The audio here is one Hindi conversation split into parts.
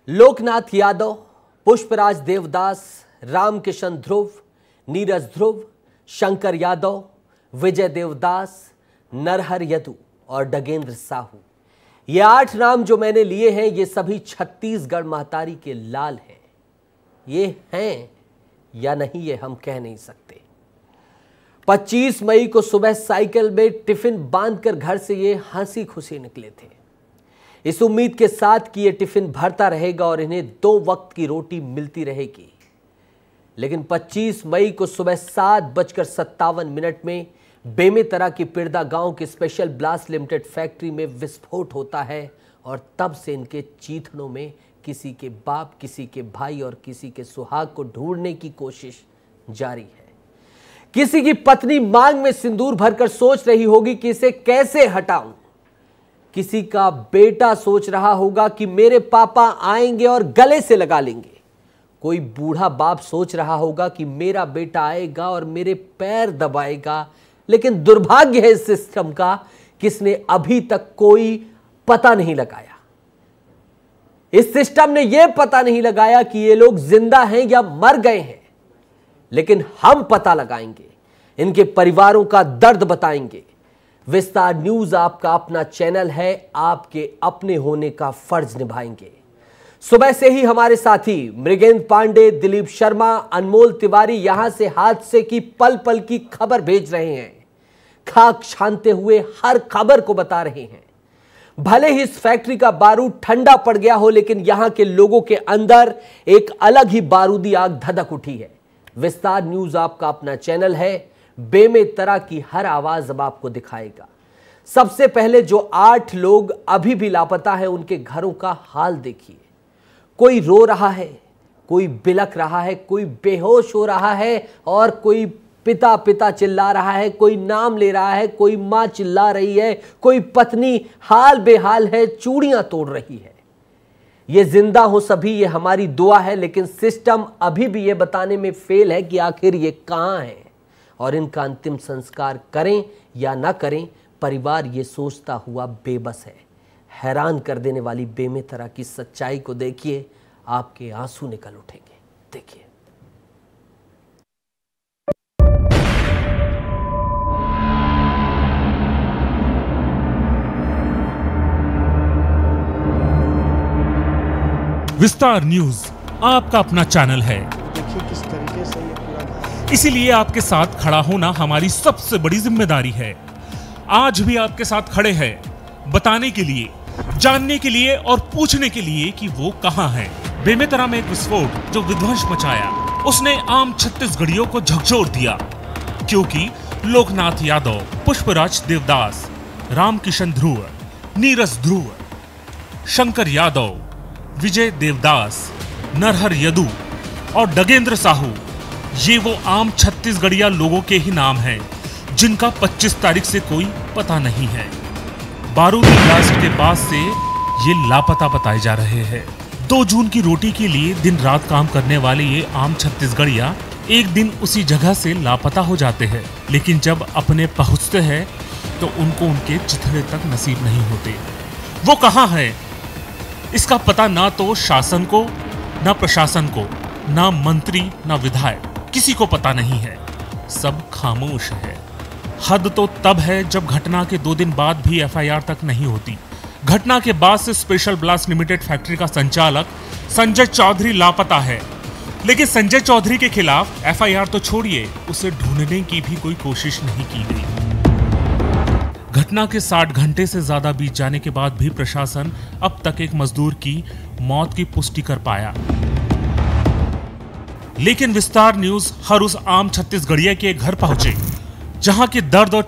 लोकनाथ यादव, पुष्पराज देवदास, रामकिशन ध्रुव, नीरज ध्रुव, शंकर यादव, विजय देवदास, नरहर यदु और डगेंद्र साहू, ये 8 नाम जो मैंने लिए हैं, ये सभी छत्तीसगढ़ महतारी के लाल हैं। ये हैं या नहीं, ये हम कह नहीं सकते। 25 मई को सुबह साइकिल में टिफिन बांधकर घर से ये हंसी खुशी निकले थे, इस उम्मीद के साथ कि ये टिफिन भरता रहेगा और इन्हें 2 वक्त की रोटी मिलती रहेगी। लेकिन 25 मई को सुबह 7:57 में बेमेतरा की पिरदा गांव के स्पेशल ब्लास्ट लिमिटेड फैक्ट्री में विस्फोट होता है और तब से इनके चीथड़ों में किसी के बाप, किसी के भाई और किसी के सुहाग को ढूंढने की कोशिश जारी है। किसी की पत्नी मांग में सिंदूर भरकर सोच रही होगी कि इसे कैसे हटाऊं। किसी का बेटा सोच रहा होगा कि मेरे पापा आएंगे और गले से लगा लेंगे। कोई बूढ़ा बाप सोच रहा होगा कि मेरा बेटा आएगा और मेरे पैर दबाएगा। लेकिन दुर्भाग्य है इस सिस्टम का, किसने अभी तक कोई पता नहीं लगाया। इस सिस्टम ने यह पता नहीं लगाया कि ये लोग जिंदा हैं या मर गए हैं। लेकिन हम पता लगाएंगे, इनके परिवारों का दर्द बताएंगे। विस्तार न्यूज आपका अपना चैनल है, आपके अपने होने का फर्ज निभाएंगे। सुबह से ही हमारे साथी मृगेंद्र पांडे, दिलीप शर्मा, अनमोल तिवारी यहां से हादसे की पल पल की खबर भेज रहे हैं, खाक छानते हुए हर खबर को बता रहे हैं। भले ही इस फैक्ट्री का बारूद ठंडा पड़ गया हो, लेकिन यहां के लोगों के अंदर एक अलग ही बारूदी आग धधक उठी है। विस्तार न्यूज आपका अपना चैनल है, बेमेतरा की हर आवाज अब आपको दिखाएगा। सबसे पहले जो 8 लोग अभी भी लापता है, उनके घरों का हाल देखिए। कोई रो रहा है, कोई बिलख रहा है, कोई बेहोश हो रहा है और कोई पिता पिता चिल्ला रहा है, कोई नाम ले रहा है, कोई मां चिल्ला रही है, कोई पत्नी हाल बेहाल है, चूड़ियां तोड़ रही है। ये जिंदा हो सभी, ये हमारी दुआ है। लेकिन सिस्टम अभी भी ये बताने में फेल है कि आखिर ये कहां है और इनका अंतिम संस्कार करें या ना करें। परिवार ये सोचता हुआ बेबस है। हैरान कर देने वाली बेमेतरा की सच्चाई को देखिए, आपके आंसू निकल उठेंगे। देखिए। विस्तार न्यूज आपका अपना चैनल है, देखिए किस तरीके से ये पूरा, इसीलिए आपके साथ खड़ा होना हमारी सबसे बड़ी जिम्मेदारी है। आज भी आपके साथ खड़े हैं बताने के लिए, जानने के लिए और पूछने के लिए कि वो कहां है। बेमेतरा में एक विस्फोट जो विध्वंस मचाया, उसने आम छत्तीसगढ़ियों को झकझोर दिया, क्योंकि लोकनाथ यादव, पुष्पराज देवदास, रामकिशन ध्रुव, नीरज ध्रुव, शंकर यादव, विजय देवदास, नरहर यदु और डगेंद्र साहू, ये वो आम छत्तीसगढ़िया लोगों के ही नाम हैं, जिनका 25 तारीख से कोई पता नहीं है। बारूदी ब्लास्ट के बाद से ये लापता बताए जा रहे हैं। 2 जून की रोटी के लिए दिन रात काम करने वाले ये आम छत्तीसगढ़िया एक दिन उसी जगह से लापता हो जाते हैं, लेकिन जब अपने पहुंचते हैं तो उनको उनके चिथड़े तक नसीब नहीं होते। वो कहां है, इसका पता ना तो शासन को, ना प्रशासन को, ना मंत्री, ना विधायक, किसी को पता नहीं है। सब खामोश है। हद तो तब है जब घटना के 2 दिन बाद भी एफआईआर तक नहीं होती। घटना के बाद से स्पेशल ब्लास्ट लिमिटेड फैक्ट्री का संचालक संजय चौधरी लापता है, लेकिन संजय चौधरी के खिलाफ एफआईआर तो छोड़िए, उसे ढूंढने की भी कोई कोशिश नहीं की गई। घटना के 60 घंटे से ज्यादा बीत जाने के बाद भी प्रशासन अब तक एक मजदूर की मौत की पुष्टि कर पाया। लेकिन विस्तार न्यूज हर उस आम छत्तीसगढ़िया के घर पहुंचे जहां के दर्द और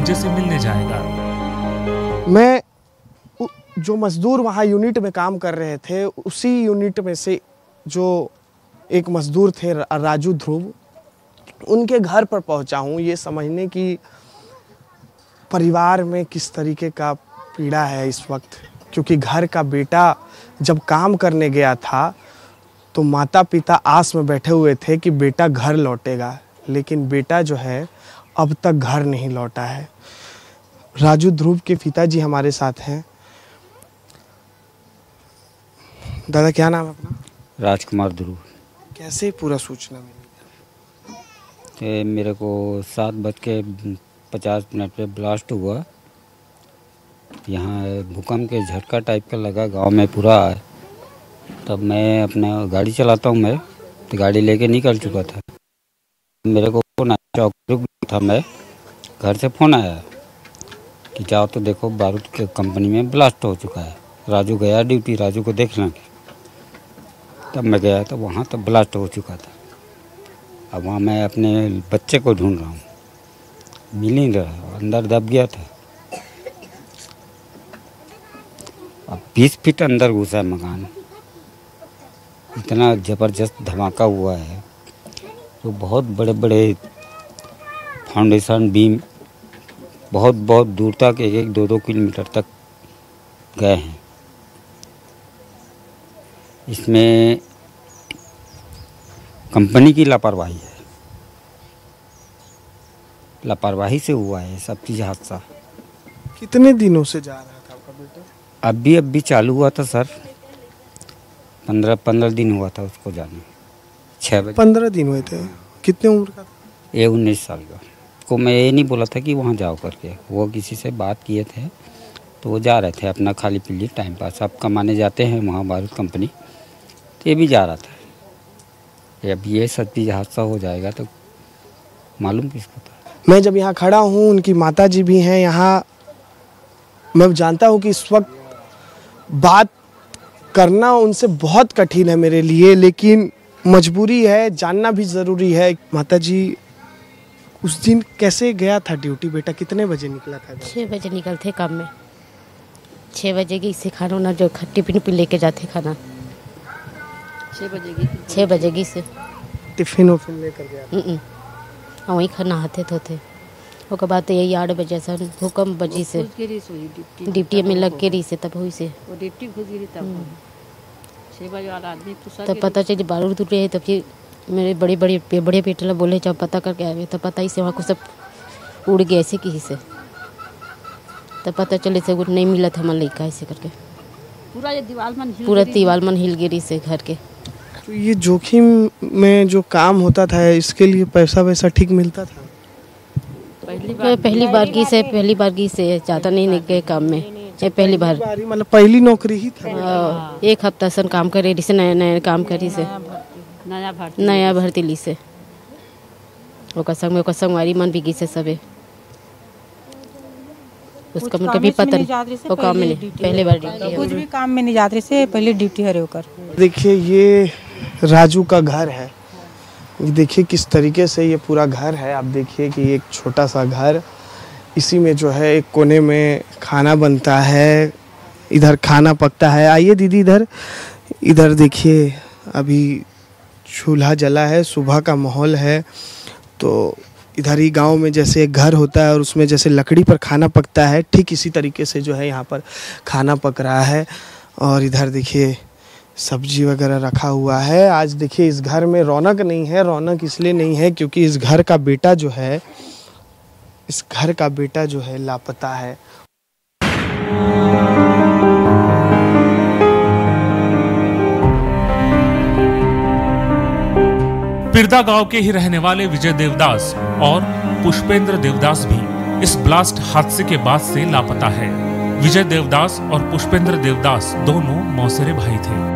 भांजे से मिलने जाएगा। मैं जो मजदूर वहाँ यूनिट में काम कर रहे थे, उसी यूनिट में से जो एक मजदूर थे राजू ध्रुव, उनके घर पर पहुँचा हूँ ये समझने की परिवार में किस तरीके का पीड़ा है इस वक्त। क्योंकि घर का बेटा जब काम करने गया था तो माता पिता आस में बैठे हुए थे कि बेटा घर लौटेगा, लेकिन बेटा जो है अब तक घर नहीं लौटा है। राजू ध्रुव के पिताजी हमारे साथ हैं। दादा क्या नाम है अपना? राजकुमार ध्रुव। कैसे पूरा सूचना मिली? मेरे को 7:50 पे ब्लास्ट हुआ। यहाँ भूकंप के झटका टाइप का लगा गांव में पूरा। तब मैं अपना गाड़ी चलाता हूँ, मैं तो गाड़ी लेके निकल चुका था। मेरे को फोन आया, चौक था, मैं घर से फ़ोन आया कि जाओ तो देखो बारूद के कंपनी में ब्लास्ट हो चुका है। राजू गया ड्यूटी, राजू को देखना। तब मैं गया तो वहाँ तब ब्लास्ट हो चुका था। अब वहाँ मैं अपने बच्चे को ढूंढ रहा हूँ, मिल नहीं रहा, अंदर दब गया था। अब 20 फीट अंदर घुसा है मकान। इतना ज़बरदस्त धमाका हुआ है तो बहुत बड़े बड़े फाउंडेशन बीम बहुत दूर तक 1-2 किलोमीटर तक गए हैं। इसमें कंपनी की लापरवाही है, लापरवाही से हुआ है सब चीज़ हादसा। कितने दिनों से जा रहा था आपका बेटा? अभी चालू हुआ था सर, 15 दिन हुआ था उसको जाने। 6 बजे 15 दिन हुए थे। कितने उम्र का था? ये 19 साल का। को मैं ये नहीं बोला था कि वहाँ जाओ करके, वो किसी से बात किए थे तो वो जा रहे थे अपना खाली पीली टाइम पास। सब कमाने जाते हैं वहाँ बारूद कंपनी, तो ये भी जा रहा था। अब ये सब चीज़ हादसा हो जाएगा तो मालूम किसको था। मैं जब यहाँ खड़ा हूँ, उनकी माताजी भी हैं यहाँ। मैं जानता हूँ कि इस वक्त बात करना उनसे बहुत कठिन है मेरे लिए, लेकिन मजबूरी है, जानना भी ज़रूरी है। माताजी, उस दिन कैसे गया था ड्यूटी बेटा? कितने बजे निकला था? 6 बजे निकलते काम में। 6 बजे की से खाना ना जो टिफिन पे लेके जाते खाना 6 बजे की से टिफिन उफिन लेकर गया? और वहीं खाना नहाते धोते। ओकर बाद तो यही 8 बजे से भूकंप बजी से डिप्टी में लग के रही से तब हुई से डिप्टी घुस गई। तब 6 बजे वाला आदमी तब पता चली बारूद टूटे है। तब फिर मेरे बड़े बेटे लोग बोले जब पता करके आए तो पता ही से वहाँ को सब उड़ गए ऐसे किसी से। तब पता चले से वो नहीं मिला था हमारा लड़का ऐसे करके। पूरा दीवार मन हिल गिरी से घर के। तो ये जोखिम में जो काम होता था इसके लिए पैसा वैसा ठीक मिलता था? पहली बार की से ज़्यादा नहीं गए काम में। ये पहली बार मतलब पहली नौकरी ही था? 1 हफ्ता सन काम करे से नया काम करी से नया भर्ती ली से ओकर संगवारी मन भी गी से सबे उसका मुझे कभी पता नहीं। वो काम में नहीं, पहले बार ड्यूटी कुछ भी काम में नहीं जाते से पहले ड्यूटी है होकर। देखिए ये राजू का घर है। देखिए किस तरीके से ये पूरा घर है। आप देखिए कि एक छोटा सा घर, इसी में जो है एक कोने में खाना बनता है, इधर खाना पकता है। आइए दीदी इधर देखिए, अभी चूल्हा जला है, सुबह का माहौल है। तो इधर ही गांव में जैसे एक घर होता है और उसमें जैसे लकड़ी पर खाना पकता है, ठीक इसी तरीके से जो है यहाँ पर खाना पक रहा है। और इधर देखिए सब्जी वगैरह रखा हुआ है। आज देखिए इस घर में रौनक नहीं है। रौनक इसलिए नहीं है क्योंकि इस घर का बेटा जो है लापता है। पिरदा गांव के ही रहने वाले विजय देवदास और पुष्पेंद्र देवदास भी इस ब्लास्ट हादसे के बाद से लापता है। विजय देवदास और पुष्पेंद्र देवदास दोनों मौसेरे भाई थे।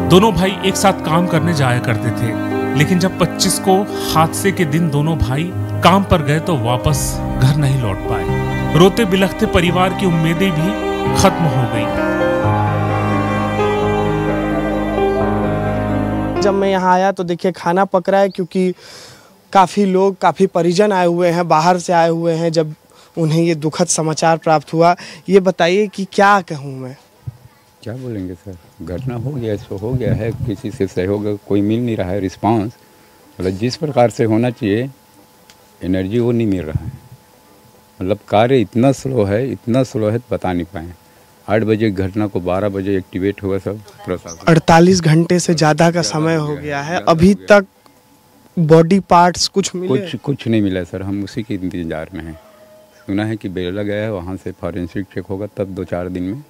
दोनों भाई एक साथ काम करने जाया करते थे, लेकिन जब 25 को हादसे के दिन दोनों भाई काम पर गए तो वापस घर नहीं लौट पाए। रोते बिलखते परिवार की उम्मीदें भी खत्म हो गई। जब मैं यहाँ आया तो देखिए खाना पक रहा है, क्योंकि काफ़ी परिजन आए हुए हैं, बाहर से आए हुए हैं। जब उन्हें ये दुखद समाचार प्राप्त हुआ। ये बताइए कि क्या कहूँ मैं? क्या बोलेंगे सर, घटना हो गया सो हो गया है, किसी से सहयोग कोई मिल नहीं रहा है, रिस्पांस मतलब जिस प्रकार से होना चाहिए एनर्जी वो नहीं मिल रहा है। मतलब कार्य इतना स्लो है बता नहीं पाए। 8 बजे घटना को 12 बजे एक्टिवेट हुआ सब प्रशासन। 48 घंटे से ज़्यादा का समय हो गया है, अभी तक बॉडी पार्ट्स कुछ मिले? कुछ नहीं मिला सर, हम उसी के इंतजार में हैं। सुना है कि बेला गया है, वहाँ से फॉरेंसिक चेक होगा तब 2-4 दिन में।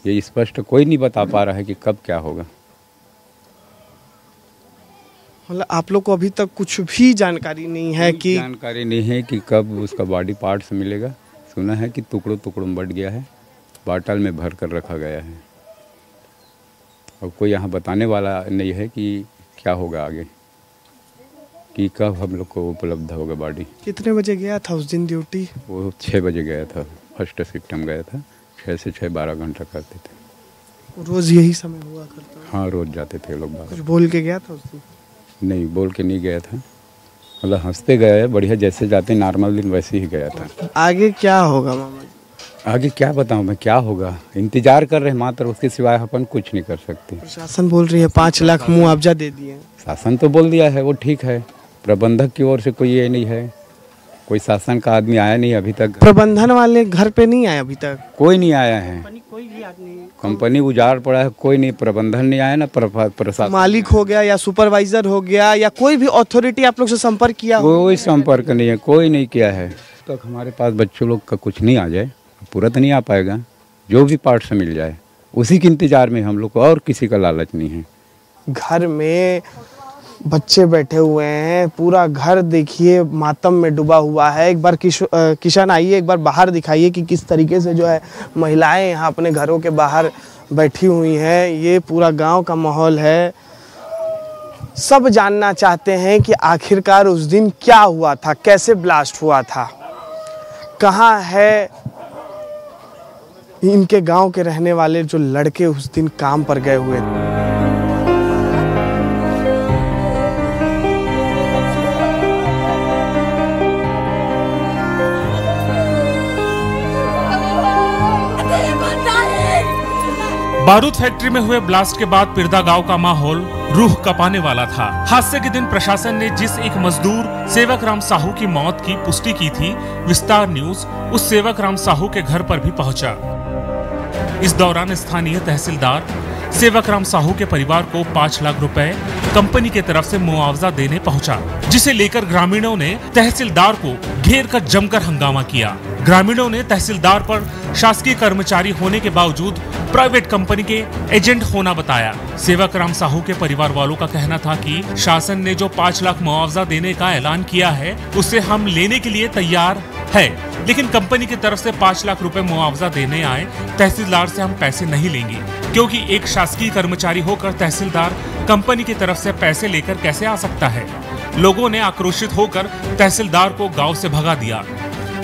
ये स्पष्ट कोई नहीं बता पा रहा है कि कब क्या होगा। मतलब आप लोग को अभी तक कुछ भी जानकारी नहीं है कि कब उसका बॉडी पार्ट्स मिलेगा। सुना है कि टुकड़ों में बट गया है, बाटल में भर कर रखा गया है। और कोई यहाँ बताने वाला नहीं है कि क्या होगा आगे, कि कब हम लोग को उपलब्ध होगा बॉडी। कितने बजे गया था उस दिन ड्यूटी? वो 6 बजे गया था, फर्स्ट शिफ्ट में गया था। 6 से 6 12 घंटा करते थे। रोज यही समय हुआ करता? हाँ, रोज जाते थे लोग। कुछ बोल के गया था उस दिन? नहीं, बोल के नहीं गया था, मतलब हंसते गए, बढ़िया जैसे जाते नॉर्मल दिन वैसे ही गया था। आगे क्या होगा मामा जी? आगे क्या बताऊं मैं, क्या होगा इंतजार कर रहे हैं मात्र, उसके सिवाय अपन कुछ नहीं कर सकते। प्रशासन बोल रही है 5 लाख मुआवजा दे दिए। शासन तो बोल दिया है, वो ठीक है। प्रबंधक की ओर से कोई ये नहीं है, कोई शासन का आदमी आया नहीं अभी तक। प्रबंधन वाले घर पे नहीं आए अभी तक? कोई नहीं आया है, कंपनी उजाड़ पड़ा है, कोई नहीं, प्रबंधन नहीं आया ना, प्रशासन मालिक हो गया या सुपरवाइजर हो गया या कोई भी अथॉरिटी आप लोग से संपर्क किया? कोई संपर्क नहीं है, कोई नहीं किया है। तक हमारे पास बच्चों लोग का कुछ नहीं आ जाए, पूरा तो नहीं आ पाएगा। जो भी पार्ट्स मिल जाए उसी के इंतजार में हम लोग को, और किसी का लालच नहीं है। घर में बच्चे बैठे हुए हैं, पूरा घर देखिए मातम में डूबा हुआ है। एक बार किशन आइए, एक बार बाहर दिखाइए कि किस तरीके से जो है महिलाएं यहाँ अपने घरों के बाहर बैठी हुई हैं। ये पूरा गांव का माहौल है। सब जानना चाहते हैं कि आखिरकार उस दिन क्या हुआ था, कैसे ब्लास्ट हुआ था, कहाँ है इनके गांव के रहने वाले जो लड़के उस दिन काम पर गए हुए थे। बारूद फैक्ट्री में हुए ब्लास्ट के बाद पिरदा गांव का माहौल रूह कपाने वाला था। हादसे के दिन प्रशासन ने जिस एक मजदूर सेवक राम साहू की मौत की पुष्टि की थी, विस्तार न्यूज उस सेवक राम साहू के घर पर भी पहुंचा। इस दौरान स्थानीय तहसीलदार सेवक राम साहू के परिवार को 5 लाख रुपए कंपनी की तरफ से मुआवजा देने पहुंचा, जिसे लेकर ग्रामीणों ने तहसीलदार को घेर कर जमकर हंगामा किया। ग्रामीणों ने तहसीलदार पर शासकीय कर्मचारी होने के बावजूद प्राइवेट कंपनी के एजेंट होना बताया। सेवक राम साहू के परिवार वालों का कहना था कि शासन ने जो 5 लाख मुआवजा देने का ऐलान किया है उसे हम लेने के लिए तैयार है, लेकिन कंपनी की तरफ से 5 लाख रुपए मुआवजा देने आए तहसीलदार से हम पैसे नहीं लेंगे, क्योंकि एक शासकीय कर्मचारी होकर तहसीलदार कंपनी की तरफ से पैसे लेकर कैसे आ सकता है। लोगों ने आक्रोशित होकर तहसीलदार को गांव से भगा दिया।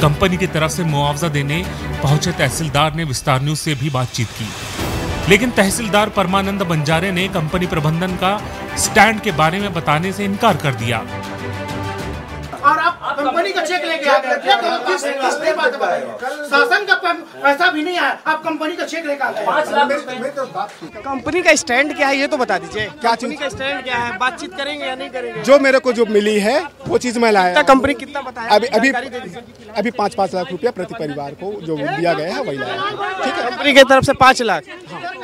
कंपनी की तरफ से मुआवजा देने पहुंचे तहसीलदार ने विस्तार न्यूज से भी बातचीत की, लेकिन तहसीलदार परमानंद बंजारे ने कंपनी प्रबंधन का स्टैंड के बारे में बताने से इनकार कर दिया। और आप कंपनी का चेक लेके आ गए, शासन का पैसा भी नहीं आया, आप कंपनी का चेक लेके आ गए। 5 लाख कंपनी का स्टैंड क्या है ये तो बता दीजिए। क्या कंपनी का स्टैंड क्या है, बातचीत करेंगे या नहीं करेंगे? जो मेरे को जो मिली है वो चीज मैं लाया। कंपनी कितना बताया? अभी 5-5 लाख रुपया प्रति परिवार को जो दिया गया है वही लाया। ठीक है, कंपनी की तरफ से 5 लाख।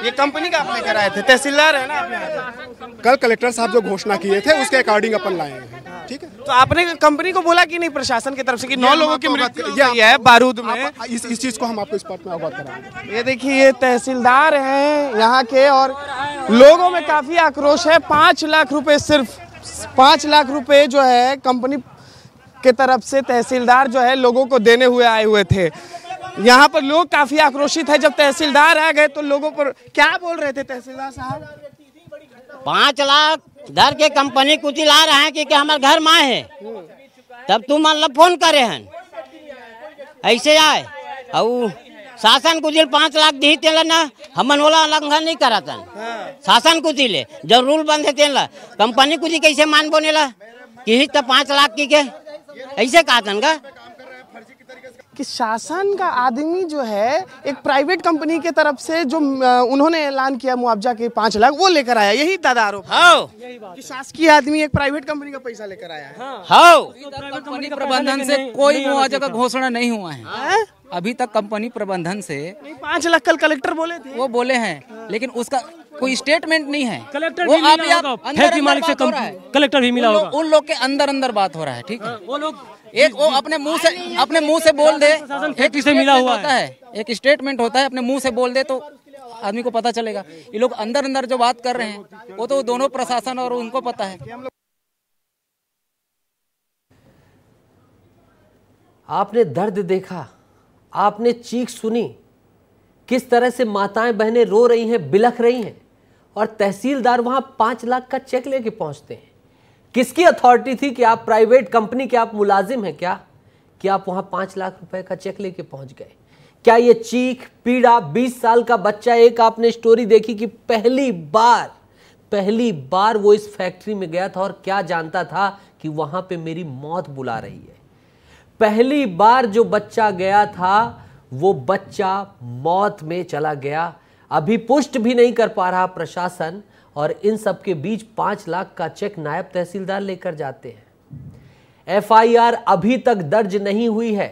ये कंपनी का आपने कराए थे, तहसीलदार है ना आप? कल कलेक्टर साहब जो घोषणा किए थे उसके अकॉर्डिंग अपन लाए हैं। ठीक है, तो आपने कंपनी को बोला कि नहीं प्रशासन की तरफ से कि 9 लोगों की मृत्यु हुई है बारूद में? इस चीज को हम आपको स्पॉट में अवगत कराएंगे। ये देखिए, ये तहसीलदार हैं यहाँ के और लोगों में काफी आक्रोश है। 5 लाख रुपए, सिर्फ 5 लाख रुपए जो है कंपनी के तरफ से तहसीलदार जो है लोगों को देने हुए आए हुए थे। यहाँ पर लोग काफी आक्रोशित है। जब तहसीलदार आ गए तो लोगों पर क्या बोल रहे थे तहसीलदार साहब? 5 लाख धर के कंपनी कुछ ला रहे हैं कि हमारे घर माँ है, तब तुम मतलब फोन करे हैं ऐसे आए और शासन कुछ 5 लाख दी तेला ना, हमन वाला उल्लंघन नहीं करा था। शासन कुछ ले जब रूल बंद है तेला कंपनी कुछ कैसे मान बोनेला कि तो 5 लाख की के ऐसे कहा था का कि शासन का आदमी जो है एक प्राइवेट कंपनी के तरफ से जो उन्होंने ऐलान किया मुआवजा के 5 लाख वो लेकर आया, यही दादा आरोप कि शासकीय आदमी एक प्राइवेट कंपनी का पैसा लेकर आया है। प्राइवेट कंपनी प्रबंधन से कोई मुआवजा का घोषणा नहीं हुआ है अभी तक। कंपनी प्रबंधन से 5 लाख कल कलेक्टर बोले थे, वो बोले हैं, लेकिन उसका कोई स्टेटमेंट नहीं है। कलेक्टर भी मिला होगा, फैक्ट्री मालिक से कलेक्टर भी मिला होगा। उन लोग के अंदर बात हो रहा है, ठीक है। वो लोग एक वो अपने मुंह से बोल दे, फैक्ट्री से मिला हुआ है, एक स्टेटमेंट होता है, अपने मुंह से बोल दे तो आदमी को पता चलेगा। ये लोग अंदर जो बात कर रहे हैं वो तो दोनों प्रशासन और उनको पता है। आपने दर्द देखा, आपने चीख सुनी, किस तरह से माताएं बहनें रो रही हैं, बिलख रही हैं, और तहसीलदार वहां 5 लाख का चेक लेके पहुंचते हैं। किसकी अथॉरिटी थी कि आप प्राइवेट कंपनी के आप मुलाजिम हैं क्या कि आप वहां 5 लाख रुपए का चेक लेके पहुंच गए? क्या ये चीख पीड़ा 20 साल का बच्चा, एक आपने स्टोरी देखी कि पहली बार वो इस फैक्ट्री में गया था और क्या जानता था कि वहां पे मेरी मौत बुला रही है। पहली बार जो बच्चा गया था वो बच्चा मौत में चला गया। अभी पुष्ट भी नहीं कर पा रहा प्रशासन, और इन सब के बीच 5 लाख का चेक नायब तहसीलदार लेकर जाते हैं। FIR अभी तक दर्ज नहीं हुई है।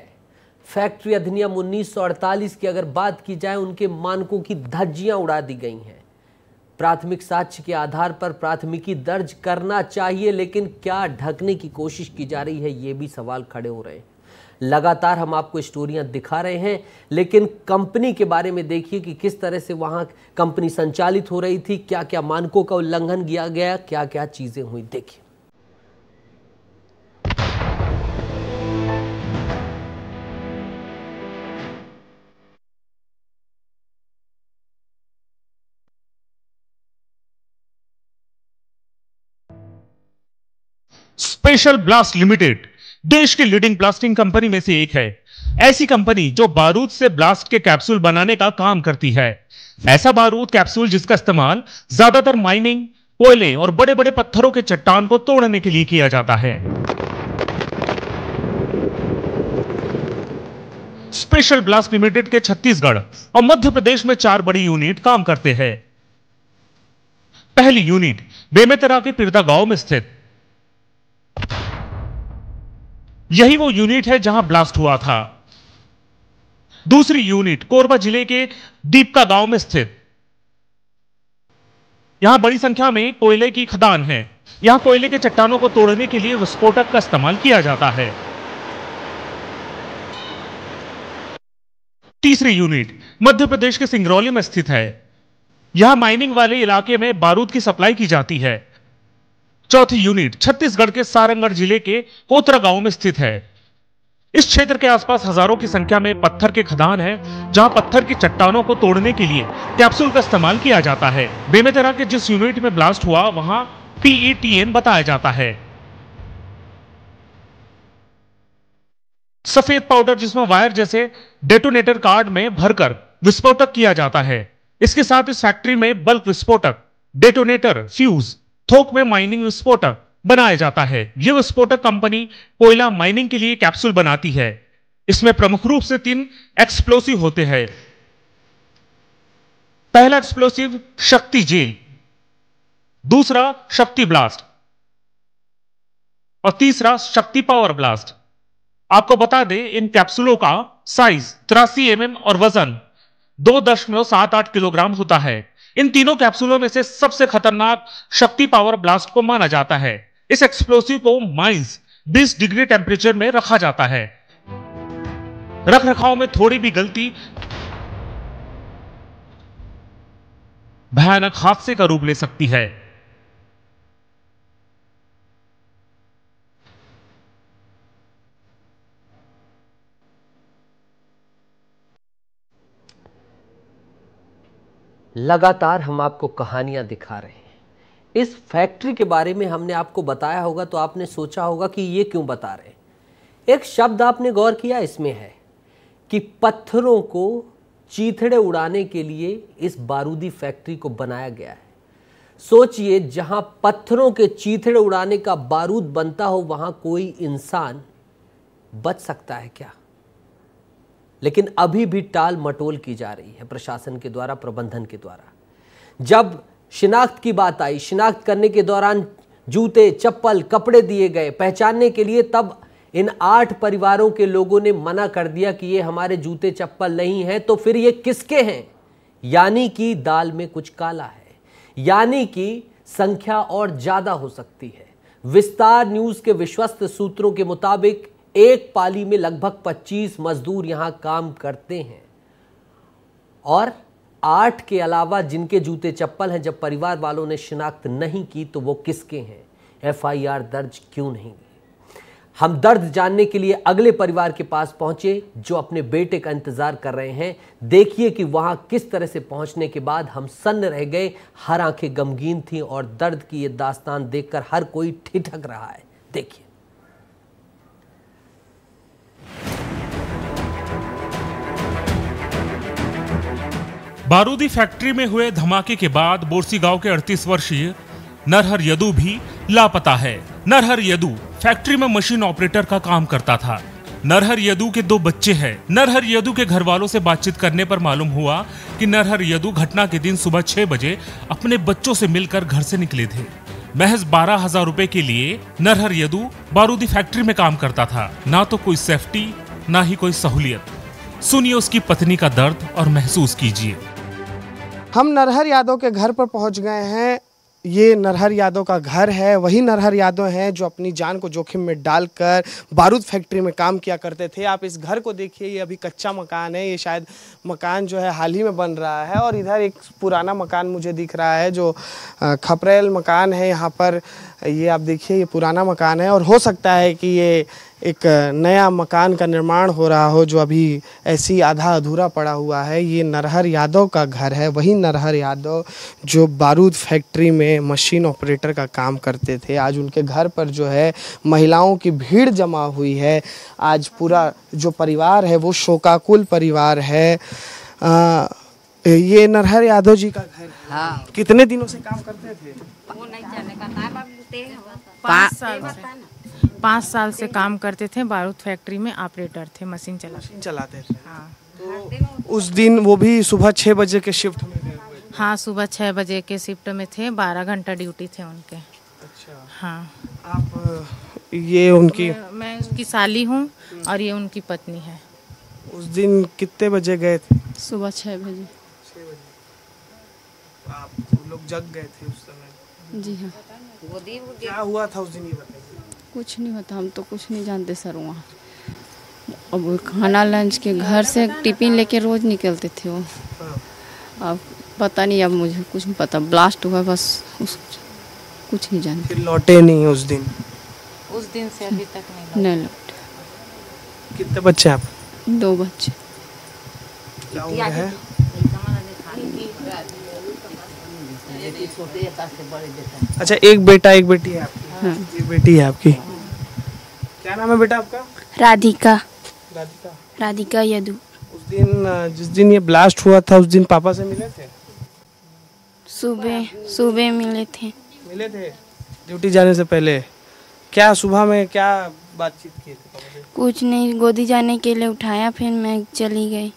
फैक्ट्री अधिनियम 1948 की अगर बात की जाए, उनके मानकों की धज्जियां उड़ा दी गई हैं। प्राथमिक साक्ष्य के आधार पर प्राथमिकी दर्ज करना चाहिए, लेकिन क्या ढकने की कोशिश की जा रही है, ये भी सवाल खड़े हो रहे हैं। लगातार हम आपको स्टोरियां दिखा रहे हैं, लेकिन कंपनी के बारे में देखिए कि किस तरह से वहां कंपनी संचालित हो रही थी, क्या क्या मानकों का उल्लंघन किया गया, क्या क्या चीजें हुई, देखिए। स्पेशल ब्लास्ट लिमिटेड देश की लीडिंग ब्लास्टिंग कंपनी में से एक है। ऐसी कंपनी जो बारूद से ब्लास्ट के कैप्सूल बनाने का काम करती है। ऐसा बारूद कैप्सूल जिसका इस्तेमाल ज्यादातर माइनिंग, कोयले और बड़े बड़े पत्थरों के चट्टान को तोड़ने के लिए किया जाता है। स्पेशल ब्लास्ट लिमिटेड के छत्तीसगढ़ और मध्य प्रदेश में 4 बड़ी यूनिट काम करते हैं। पहली यूनिट बेमेतरा के पिरदा गांव में स्थित, यही वो यूनिट है जहां ब्लास्ट हुआ था। दूसरी यूनिट कोरबा जिले के दीपका गांव में स्थित, यहां बड़ी संख्या में कोयले की खदान है। यहां कोयले के चट्टानों को तोड़ने के लिए विस्फोटक का इस्तेमाल किया जाता है। तीसरी यूनिट मध्य प्रदेश के सिंगरौली में स्थित है। यहां माइनिंग वाले इलाके में बारूद की सप्लाई की जाती है। चौथी यूनिट छत्तीसगढ़ के सारंगढ़ जिले के कोतरा गांव में स्थित है। इस क्षेत्र के आसपास हजारों की संख्या में पत्थर के खदान है, जहां पत्थर की चट्टानों को तोड़ने के लिए कैप्सूल का इस्तेमाल किया जाता है। बेमेतरा के जिस यूनिट में ब्लास्ट हुआ वहां PETN बताया जाता है। सफेद पाउडर जिसमें वायर जैसे डेटोनेटर कार्ड में भरकर विस्फोटक किया जाता है। इसके साथ इस फैक्ट्री में बल्क विस्फोटक, डेटोनेटर, फ्यूज, थोक में माइनिंग विस्फोटक बनाया जाता है। यह विस्फोटक कंपनी कोयला माइनिंग के लिए कैप्सूल बनाती है। इसमें प्रमुख रूप से 3 एक्सप्लोसिव होते हैं। पहला एक्सप्लोसिव शक्ति जेल, दूसरा शक्ति ब्लास्ट और तीसरा शक्ति पावर ब्लास्ट। आपको बता दें, इन कैप्सूलों का साइज 83 mm और वजन 2.78 किलोग्राम होता है। इन तीनों कैप्सूलों में से सबसे खतरनाक शक्ति पावर ब्लास्ट को माना जाता है। इस एक्सप्लोसिव को -20 डिग्री टेम्परेचर में रखा जाता है। रख रखाव में थोड़ी भी गलती भयानक हादसे का रूप ले सकती है। लगातार हम आपको कहानियां दिखा रहे हैं। इस फैक्ट्री के बारे में हमने आपको बताया होगा तो आपने सोचा होगा कि ये क्यों बता रहे हैं। एक शब्द आपने गौर किया इसमें है कि पत्थरों को चीथड़े उड़ाने के लिए इस बारूदी फैक्ट्री को बनाया गया है। सोचिए, जहां पत्थरों के चीथड़े उड़ाने का बारूद बनता हो वहां कोई इंसान बच सकता है क्या? लेकिन अभी भी टाल मटोल की जा रही है प्रशासन के द्वारा, प्रबंधन के द्वारा। जब शिनाख्त की बात आई, शिनाख्त करने के दौरान जूते, चप्पल, कपड़े दिए गए पहचानने के लिए, तब इन 8 परिवारों के लोगों ने मना कर दिया कि ये हमारे जूते चप्पल नहीं हैं। तो फिर ये किसके हैं? यानी कि दाल में कुछ काला है, यानी कि संख्या और ज्यादा हो सकती है। विस्तार न्यूज के विश्वस्त सूत्रों के मुताबिक एक पाली में लगभग 25 मजदूर यहां काम करते हैं और 8 के अलावा जिनके जूते चप्पल हैं, जब परिवार वालों ने शिनाख्त नहीं की तो वो किसके हैं? FIR दर्ज क्यों नहीं? हम दर्द जानने के लिए अगले परिवार के पास पहुंचे जो अपने बेटे का इंतजार कर रहे हैं। देखिए कि वहां किस तरह से पहुंचने के बाद हम सन्न रह गए, हर आंखें गमगीन थीं और दर्द की ये दास्तान देखकर हर कोई ठिठक रहा है। देखिए। बारूदी फैक्ट्री में हुए धमाके के बाद बोरसी गांव के 38 वर्षीय नरहर यदू भी लापता है। नरहर यदू फैक्ट्री में मशीन ऑपरेटर का काम करता था। नरहर यदू के 2 बच्चे हैं। नरहर यदू के घर वालों से बातचीत करने पर मालूम हुआ कि नरहर यदू घटना के दिन सुबह 6 बजे अपने बच्चों से मिलकर घर से निकले थे। महज 12,000 रुपए के लिए नरहर यदू बारूदी फैक्ट्री में काम करता था। ना तो कोई सेफ्टी, ना ही कोई सहूलियत। सुनिए उसकी पत्नी का दर्द और महसूस कीजिए। हम नरहर यादव के घर पर पहुंच गए हैं। ये नरहर यादव का घर है। वही नरहर यादव हैं जो अपनी जान को जोखिम में डालकर बारूद फैक्ट्री में काम किया करते थे। आप इस घर को देखिए, ये अभी कच्चा मकान है। ये शायद मकान जो है हाल ही में बन रहा है। और इधर एक पुराना मकान मुझे दिख रहा है जो खपरेल मकान है। यहाँ पर ये आप देखिए, ये पुराना मकान है और हो सकता है कि ये एक नया मकान का निर्माण हो रहा हो जो अभी ऐसी आधा अधूरा पड़ा हुआ है। ये नरहर यादव का घर है। वही नरहर यादव जो बारूद फैक्ट्री में मशीन ऑपरेटर का काम करते थे। आज उनके घर पर जो है महिलाओं की भीड़ जमा हुई है। आज पूरा जो परिवार है वो शोकाकुल परिवार है। ये नरहर यादव जी का घर है। हाँ। कितने दिनों से काम करते थे? वो नहीं जाने का टाइम अब 5 साल से काम करते थे। बारूद फैक्ट्री में ऑपरेटर थे, मशीन चलाते थे। हाँ। तो उस दिन वो भी सुबह 6 बजे के शिफ्ट में गए हुए? हाँ, सुबह 6 बजे के शिफ्ट में थे। 12 घंटा ड्यूटी थे उनके। अच्छा। हाँ। आप ये उनकी? मैं उसकी साली हूँ और ये उनकी पत्नी है। उस दिन कितने बजे गए थे? सुबह 6 बजे। आप लोग जग गए थे उस समय? जी हाँ। क्या हुआ था उस दिन, ये बताइए। कुछ नहीं होता, हम तो कुछ नहीं जानते सर। वहाँ अब खाना लंच के घर से टिफिन लेके रोज निकलते थे वो। अब पता नहीं, अब मुझे कुछ नहीं पता। ब्लास्ट हुआ बस, कुछ नहीं जानते। फिर लौटे नहीं उस दिन? उस दिन से अभी तक नहीं लौटे। कितने बच्चे आप? 2 बच्चे। क्या उम्र है? अच्छा, एक बेटा एक बेटी है आपकी? हाँ। एक बेटी है आपकी। क्या नाम है बेटा आपका? राधिका। राधिका। राधिका यदू। उस दिन जिस दिन ये ब्लास्ट हुआ था उस दिन पापा से मिले थे? सुबह मिले थे। मिले थे ड्यूटी जाने से पहले? क्या सुबह में क्या बातचीत की थी पापा से? कुछ नहीं, गोदी जाने के लिए उठाया, फिर मैं चली गई।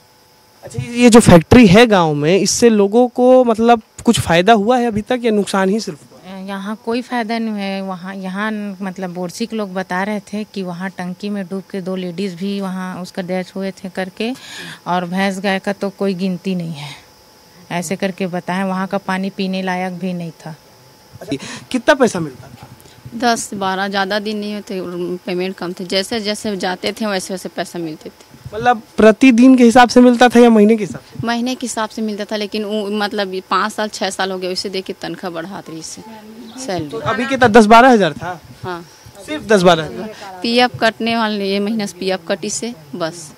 अच्छा, ये जो फैक्ट्री है गांव में, इससे लोगों को मतलब कुछ फायदा हुआ है अभी तक या नुकसान ही सिर्फ? यहाँ कोई फायदा नहीं है। वहाँ यहाँ मतलब बोरसी के लोग बता रहे थे कि वहाँ टंकी में डूब के 2 लेडीज़ भी वहाँ उसका डेथ हुए थे करके, और भैंस गाय का तो कोई गिनती नहीं है, ऐसे करके बताएं। वहाँ का पानी पीने लायक भी नहीं था। कितना पैसा मिलता था? 10-12, ज़्यादा दिन नहीं होते, पेमेंट कम थे। जैसे जैसे जाते थे वैसे वैसे पैसा मिलते थे। मतलब प्रतिदिन के हिसाब से मिलता था या महीने के हिसाब से? महीने के हिसाब से मिलता था, लेकिन मतलब 5 साल 6 साल हो गए, उसे देख के तनख्वाह बढ़ाते इससे सैलरी। तो अभी कितना 10-12 हज़ार था? हाँ, सिर्फ 10-12 हज़ार। PF कटने वाले, ये महीने से PF कटी से बस।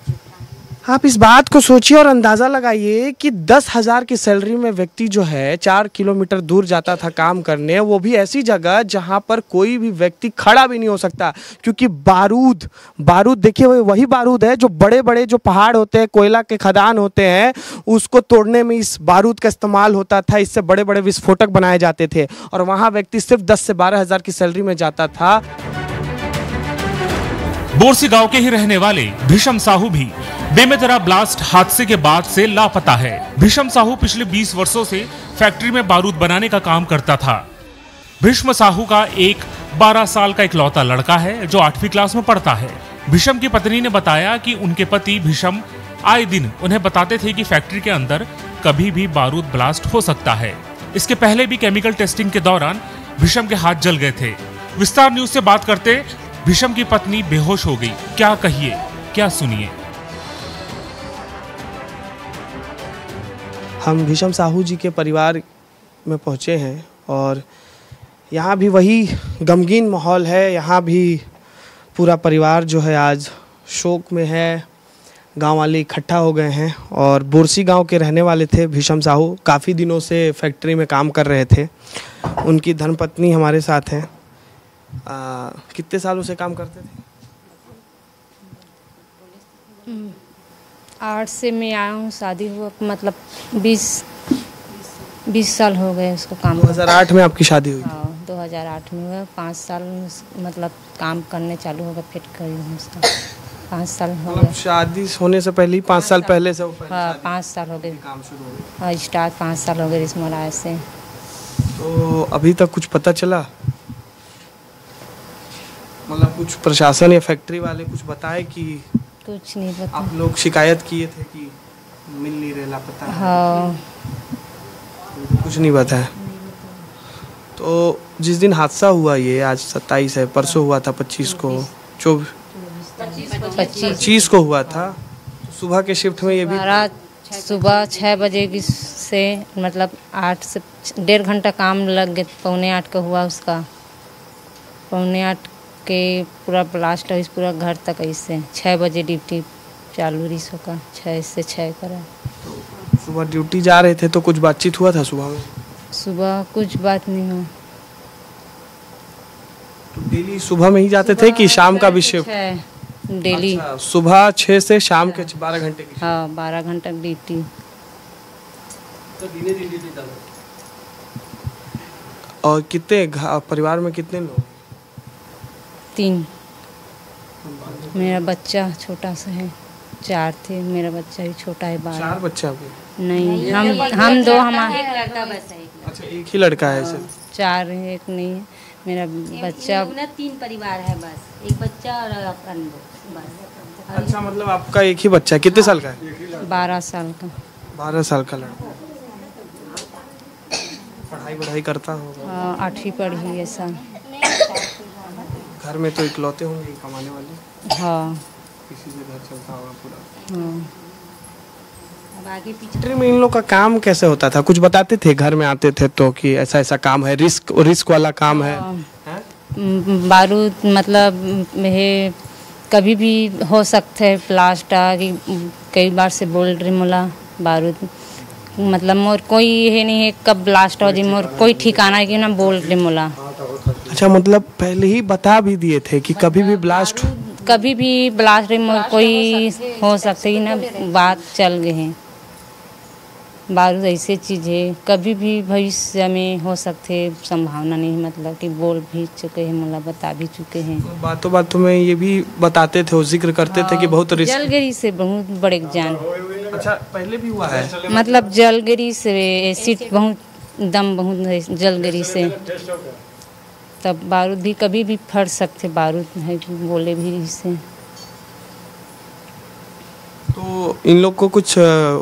आप इस बात को सोचिए और अंदाज़ा लगाइए कि 10,000 की सैलरी में व्यक्ति जो है 4 किलोमीटर दूर जाता था काम करने, वो भी ऐसी जगह जहां पर कोई भी व्यक्ति खड़ा भी नहीं हो सकता, क्योंकि बारूद देखिए, वही बारूद है जो बड़े बड़े जो पहाड़ होते हैं, कोयला के खदान होते हैं, उसको तोड़ने में इस बारूद का इस्तेमाल होता था। इससे बड़े बड़े विस्फोटक बनाए जाते थे और वहाँ व्यक्ति सिर्फ 10 से 12 हज़ार की सैलरी में जाता था। बोरसी गांव के ही रहने वाले भीषम साहू भी बेमेतरा ब्लास्ट हादसे के बाद से लापता है। भीष्म साहू पिछले 20 वर्षों से फैक्ट्री में बारूद बनाने का काम करता था। भीष्म साहू का एक 12 साल का इकलौता लड़का है जो 8वीं क्लास में पढ़ता है। भीष्म की पत्नी ने बताया कि उनके पति भीष्म आए दिन उन्हें बताते थे कि फैक्ट्री के अंदर कभी भी बारूद ब्लास्ट हो सकता है। इसके पहले भी केमिकल टेस्टिंग के दौरान भीष्म के हाथ जल गए थे। विस्तार न्यूज से बात करते भीष्म की पत्नी बेहोश हो गई। क्या कहिए, क्या सुनिए। हम भीष्म साहू जी के परिवार में पहुंचे हैं और यहाँ भी वही गमगीन माहौल है। यहाँ भी पूरा परिवार जो है आज शोक में है। गांव वाले इकट्ठा हो गए हैं और बोरसी गांव के रहने वाले थे भीष्म साहू। काफ़ी दिनों से फैक्ट्री में काम कर रहे थे। उनकी धर्मपत्नी हमारे साथ हैं। कितने सालों से काम करते थे? 8 से मैं आया हूँ, शादी हुआ मतलब 20 साल हो गए उसको काम। 2008 में आपकी शादी हुई? हाँ, 2008 में हुआ। 5 साल मतलब काम करने चालू होगा फिर करी हूँ उसका। 5 साल हो गए। शादी होने से पहले ही 5 साल पहले से? हाँ, 5 साल हो गए काम शुरू हो गया। हाँ, स्टार्ट 5 साल हो गए इसमें आए से। तो अभी तक कुछ पता चला? मतलब कुछ प्रशासन या फैक्ट्री वाले कुछ बताए कि? कुछ नहीं पता। आप लोग शिकायत किए थे कि मिल नहीं रहे, लापता? हाँ, कुछ नहीं पता है। तो जिस दिन हादसा हुआ, ये आज 27 है, परसों हुआ था 25 को, 25 को हुआ था। तो सुबह के शिफ्ट में ये भी सुबह 6 बजे की से मतलब 8 से 1.5 घंटा काम लग गया। 7:45 का हुआ उसका। 7:45 के पूरा ब्लास्ट है पूरा घर तक। ऐसे 6 बजे ड्यूटी चालू रही सो का 6 से 6 करा। सुबह ड्यूटी जा रहे थे तो कुछ बातचीत हुआ था सुबह में? सुबह कुछ बात नहीं हुआ। तो डेली सुबह में ही जाते थे कि शाम का भी शिफ्ट? डेली। अच्छा, सुबह 6 से शाम के 12 घंटे की? हाँ, 12 घंटा ड्यूटी। तो और कितने परिवार में कितने लोग? 3। मेरा बच्चा छोटा सा है। 4 थे। मेरा बच्चा भी छोटा है। 12। 4 बच्चे आपके? नहीं, हम 2 हमारे। अच्छा, एक ही लड़का है सिर्फ? 4 है, एक नहीं है। मेरा बच्चा 3 परिवार है बस। एक बच्चा और अपन बस। अच्छा, मतलब आपका एक ही बच्चा है। कितने साल का है? 12 साल का। 12 साल का लड़का। पढ़ाई करता होगा? हाँ, 8वीं पढ़ी ऐसा। घर में तो इकलौते होंगे कमाने वाले? हाँ, किसी से घर चलता होगा पूरा। हाँ। फैक्ट्री में इन लोग का काम कैसे होता था? कुछ बताते थे घर में आते थे तो कि ऐसा ऐसा काम है, रिस्क वाला काम है? बारूद मतलब है कभी भी हो सकता है ब्लास्ट कि कई बार से बोल रही मोला बारूद मतलब मोर कोई ये नहीं है कब ब्लास्ट हो जी, मोर कोई ठिकाना है कि ना बोल रही मोला। अच्छा, मतलब पहले ही बता भी दिए थे कि कभी भी ब्लास्ट मोर कोई हो सकता है ना, बात चल गए हैं। बारूद ऐसी चीज़ है कभी भी भविष्य में हो सकते, संभावना नहीं मतलब कि बोल भी चुके हैं, मोला बता भी चुके हैं। बातों में ये भी बताते थे, वो जिक्र करते थे कि बहुत जलगिरी से बहुत बड़े जान। अच्छा, पहले भी हुआ है? मतलब जलगिरी से एसिड बहुत दम बहुत जलगिरी से, तब बारूद भी कभी भी फट सकते, बारूद है बोले भी इससे। तो इन लोग को कुछ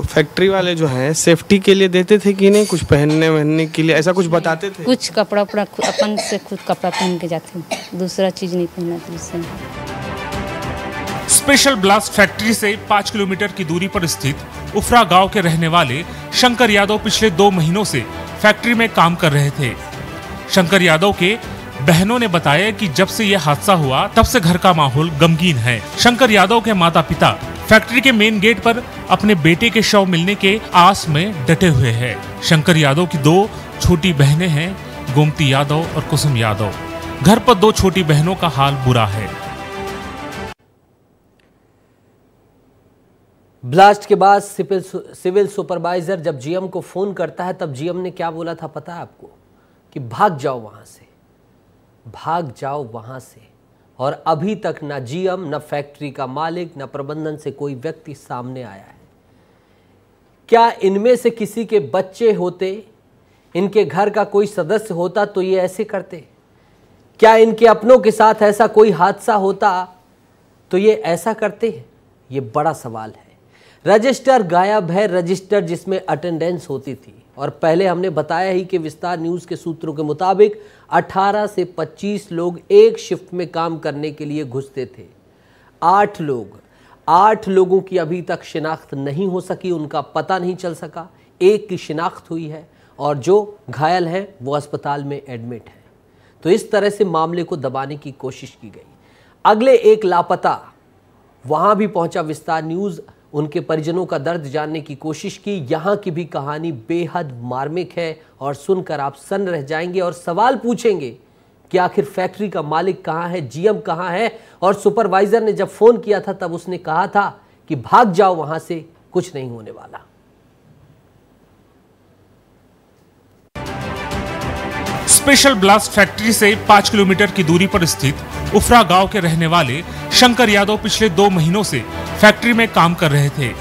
फैक्ट्री वाले जो हैं सेफ्टी के लिए देते थे कि नहीं, कुछ पहनने के लिए ऐसा कुछ बताते थे? कुछ कपड़ा अपन से खुद कपड़ा पहन के जाते, दूसरा चीज नहीं पहना था उससे। स्पेशल ब्लास्ट फैक्ट्री से 5 किलोमीटर की दूरी पर स्थित उफरा गांव के रहने वाले शंकर यादव पिछले 2 महीनों से फैक्ट्री में काम कर रहे थे। शंकर यादव के बहनों ने बताया कि जब से यह हादसा हुआ तब से घर का माहौल गमगीन है। शंकर यादव के माता पिता फैक्ट्री के मेन गेट पर अपने बेटे के शव मिलने के आस में डटे हुए हैं। शंकर यादव की 2 छोटी बहनें हैं, गोमती यादव और कुसुम यादव। घर पर 2 छोटी बहनों का हाल बुरा है। ब्लास्ट के बाद सिविल सुपरवाइजर जब जीएम को फोन करता है तब जीएम ने क्या बोला था पता है आपको? कि भाग जाओ वहां से, भाग जाओ वहां से। और अभी तक न जीएम, न फैक्ट्री का मालिक, न प्रबंधन से कोई व्यक्ति सामने आया है। क्या इनमें से किसी के बच्चे होते, इनके घर का कोई सदस्य होता तो ये ऐसे करते? क्या इनके अपनों के साथ ऐसा कोई हादसा होता तो ये ऐसा करते? ये बड़ा सवाल है। रजिस्टर गायब है, रजिस्टर जिसमें अटेंडेंस होती थी। और पहले हमने बताया ही कि विस्तार न्यूज़ के सूत्रों के मुताबिक 18 से 25 लोग एक शिफ्ट में काम करने के लिए घुसते थे। 8 लोगों की अभी तक शिनाख्त नहीं हो सकी, उनका पता नहीं चल सका। एक की शिनाख्त हुई है और जो घायल हैं वो अस्पताल में एडमिट है। तो इस तरह से मामले को दबाने की कोशिश की गई। अगले एक लापता, वहां भी पहुंचा विस्तार न्यूज़, उनके परिजनों का दर्द जानने की कोशिश की। यहाँ की भी कहानी बेहद मार्मिक है और सुनकर आप सन्न रह जाएंगे और सवाल पूछेंगे कि आखिर फैक्ट्री का मालिक कहाँ है, जीएम कहाँ है। और सुपरवाइजर ने जब फोन किया था तब उसने कहा था कि भाग जाओ वहां से, कुछ नहीं होने वाला। स्पेशल ब्लास्ट फैक्ट्री से 5 किलोमीटर की दूरी पर स्थित उफरा गांव के रहने वाले शंकर यादव पिछले 2 महीनों से फैक्ट्री में काम कर रहे थे।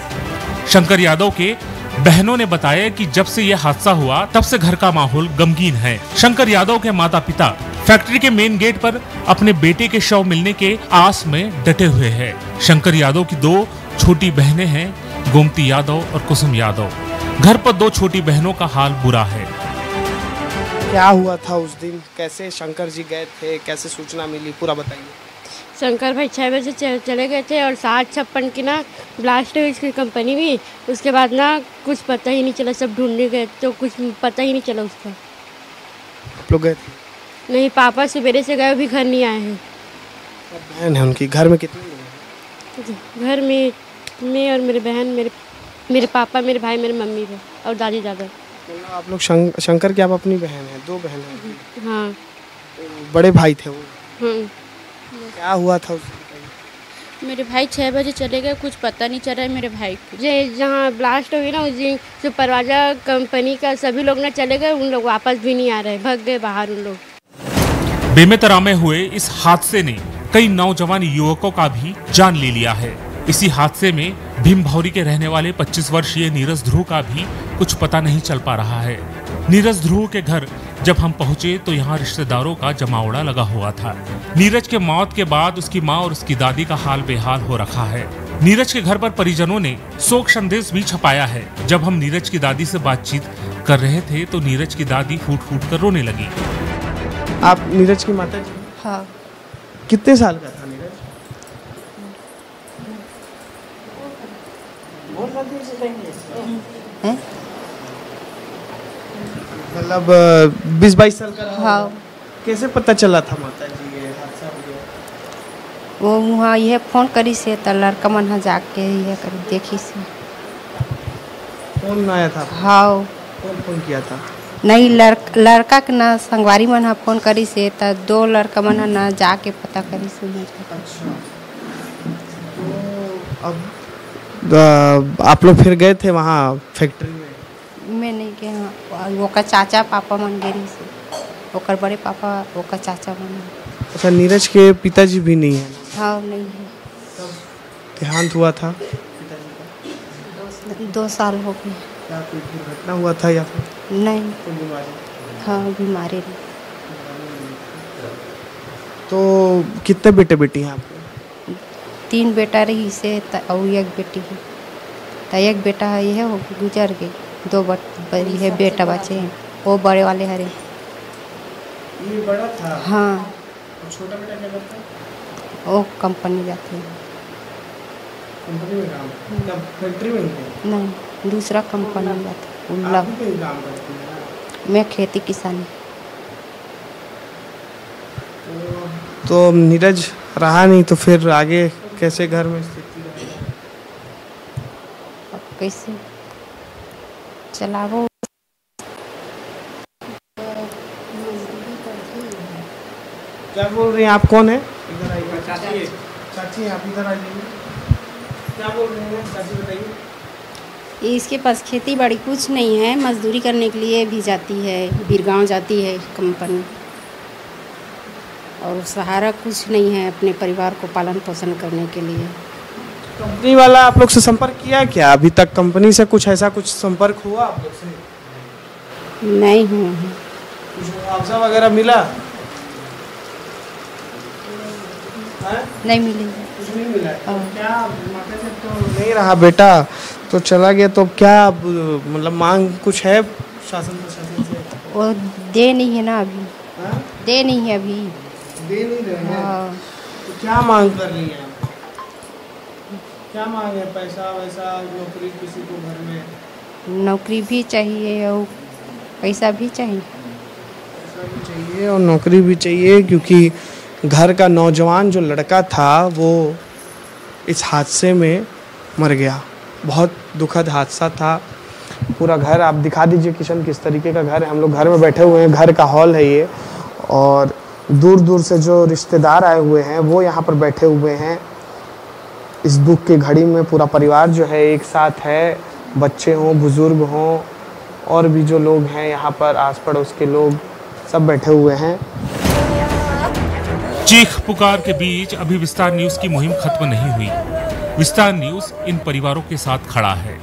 शंकर यादव के बहनों ने बताया कि जब से यह हादसा हुआ तब से घर का माहौल गमगीन है। शंकर यादव के माता पिता फैक्ट्री के मेन गेट पर अपने बेटे के शव मिलने के आस में डटे हुए हैं। शंकर यादव की 2 छोटी बहनें हैं, गोमती यादव और कुसुम यादव। घर पर 2 छोटी बहनों का हाल बुरा है। क्या हुआ था उस दिन, कैसे शंकर जी गए थे, कैसे सूचना मिली, पूरा बताइए। शंकर भाई 6 बजे चले गए थे और 7:56 की ना ब्लास्ट हुई इसकी कंपनी में। उसके बाद ना कुछ पता ही नहीं चला, सब ढूंढने गए तो कुछ पता ही नहीं चला उसका। आप लोग गए थे? नहीं, पापा सवेरे से गए, अभी घर नहीं आए हैं। बहन है उनकी, घर में कितने लोग हैं? घर में मैं और मेरे बहन, मेरे पापा, मेरे भाई, मेरे मम्मी है और दादी दादा। आप लोग शंकर की आप अपनी बहन है, 2 बहन हैं? हाँ। तो बड़े भाई थे वो? हाँ। क्या हुआ था उस दिन? मेरे भाई 6 बजे चले गए, कुछ पता नहीं चल रहा है मेरे भाई को। जहाँ ब्लास्ट हुई ना उस दिन सुपरवाइजर कंपनी का सभी लोग ना चले गए, उन लोग वापस भी नहीं आ रहे, भाग गए बाहर उन लोग। बेमेतरा में हुए इस हादसे ने कई नौजवान युवकों का भी जान ले लिया है। इसी हादसे में भीमभौरी के रहने वाले 25 वर्षीय नीरज ध्रुव का भी कुछ पता नहीं चल पा रहा है। नीरज ध्रुव के घर जब हम पहुंचे तो यहाँ रिश्तेदारों का जमावड़ा लगा हुआ था। नीरज के मौत के बाद उसकी मां और उसकी दादी का हाल बेहाल हो रखा है। नीरज के घर पर परिजनों ने शोक संदेश भी छपाया है। जब हम नीरज की दादी से बातचीत कर रहे थे तो नीरज की दादी फूट फूट कर रोने लगी। आप नीरज की माता जी? हाँ। कितने साल का था नीरज? मतलब 20-22 साल का? हाँ। कैसे पता चला था माता जी ये हादसा हो गया? वो वहाँ यह फोन करी से तो लड़का मन जाके यह कर देखी से फोन आया था? हाँ। कौन फोन किया था? नहीं, लड़का के ना संगवारी मन फोन करी से तो 2 लड़का मन ना जाके पता करी से। अच्छा। तो अब आप लोग फिर गए थे वहाँ फैक्ट्री में? मैं नहीं गया, वो का चाचा पापा मन गेरी से, ओकर बड़े पापा, वो का चाचा मन। अच्छा, नीरज के पिताजी भी नहीं है? हाँ, नहीं है। देहांत हुआ था? 2 साल हो गए। क्या कोई दुर्घटना हुआ था या फिर नहीं? बीमारी? हाँ, बीमारी रही। तो कितने बेटे बेटी हैं आपके? 3 बेटा रही से और 1 बेटी है। तो 1 बेटा है यह हो गुजर गई, 2 बड़ी है बेटा बचे हैं, वो बड़े वाले हरे। ये बड़ा था? हाँ। और छोटा बेटा क्या करता है? वो कंपनी जाते हैं। कंपनी में काम? क्या फैक्ट्री में? नहीं, दूसरा कंपनी में जाते हैं। आप भी कहीं काम करती हैं? मैं खेती किसानी। तो नीरज रहा नहीं तो फिर आगे कैसे घर में स्थिति रही? अब कैसे चलावो? क्या बोल रही हैं आप? कौन है? इधर आइए। चाची, चाची आप इधर आइए। क्या बोल रही हैं चाची, बताइए। इसके पास खेती बाड़ी कुछ नहीं है, मजदूरी करने के लिए भी जाती है, बीरगांव जाती है कंपनी। और सहारा कुछ नहीं है अपने परिवार को पालन पोषण करने के लिए। कंपनी वाला आप लोग से संपर्क किया क्या अभी तक? कंपनी से कुछ ऐसा कुछ संपर्क हुआ आप लोग से? नहीं हुआ है। कुछ मुआवजा वगैरह मिला? नहीं मिलेगा। कुछ नहीं मिला। तो क्या माता से तो नहीं रहा बेटा तो चला गया, तो क्या मतलब मांग कुछ है शासन प्रशासन से? वो दे नहीं है ना अभी। दे नहीं है अभी। दे नहीं रहे हैं। तो क्या मांग कर रही हैं आप? क्या मांग है? पैसा वैसा, नौकरी किसी को घर में? नौकरी भी चाहिए और पैसा भी चाहिए। पैसा भी चाहिए और नौकरी भी चाहिए, क्योंकि घर का नौजवान जो लड़का था वो इस हादसे में मर गया। बहुत दुखद हादसा था। पूरा घर आप दिखा दीजिए किशन, किस तरीके का घर है। हम लोग घर में बैठे हुए हैं, घर का हॉल है ये, और दूर दूर से जो रिश्तेदार आए हुए हैं वो यहाँ पर बैठे हुए हैं। इस दुख की घड़ी में पूरा परिवार जो है एक साथ है, बच्चे हों, बुजुर्ग हों, और भी जो लोग हैं यहाँ पर आस पड़ोस के लोग सब बैठे हुए हैं। चीख पुकार के बीच अभी विस्तार न्यूज की मुहिम खत्म नहीं हुई। विस्तार न्यूज इन परिवारों के साथ खड़ा है।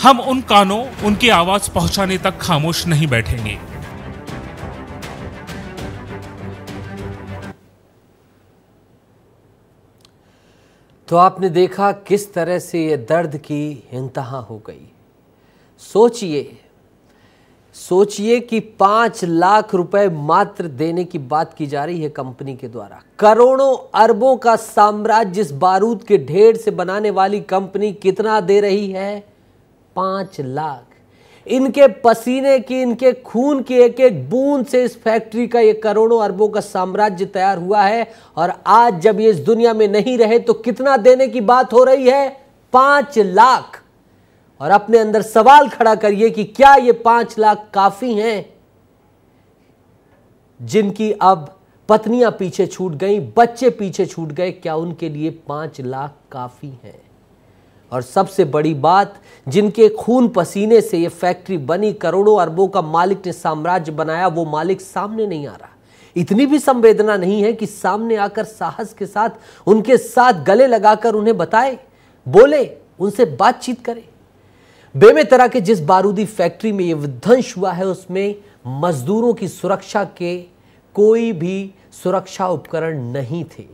हम उन कानों उनकी आवाज पहुंचाने तक खामोश नहीं बैठेंगे। तो आपने देखा किस तरह से ये दर्द की इंतहा हो गई। सोचिए कि 5 लाख रुपए मात्र देने की बात की जा रही है कंपनी के द्वारा। करोड़ों अरबों का साम्राज्य इस बारूद के ढेर से बनाने वाली कंपनी कितना दे रही है? 5 लाख। इनके पसीने की, इनके खून की एक एक बूंद से इस फैक्ट्री का ये करोड़ों अरबों का साम्राज्य तैयार हुआ है। और आज जब ये इस दुनिया में नहीं रहे तो कितना देने की बात हो रही है? 5 लाख। और अपने अंदर सवाल खड़ा करिए कि क्या ये 5 लाख काफी हैं? जिनकी अब पत्नियां पीछे छूट गई, बच्चे पीछे छूट गए, क्या उनके लिए 5 लाख काफी हैं? और सबसे बड़ी बात, जिनके खून पसीने से ये फैक्ट्री बनी, करोड़ों अरबों का मालिक ने साम्राज्य बनाया, वो मालिक सामने नहीं आ रहा। इतनी भी संवेदना नहीं है कि सामने आकर साहस के साथ उनके साथ गले लगाकर उन्हें बताए, बोले, उनसे बातचीत करे। बेमेतरा के जिस बारूदी फैक्ट्री में यह विध्वंस हुआ है उसमें मजदूरों की सुरक्षा के कोई भी सुरक्षा उपकरण नहीं थे,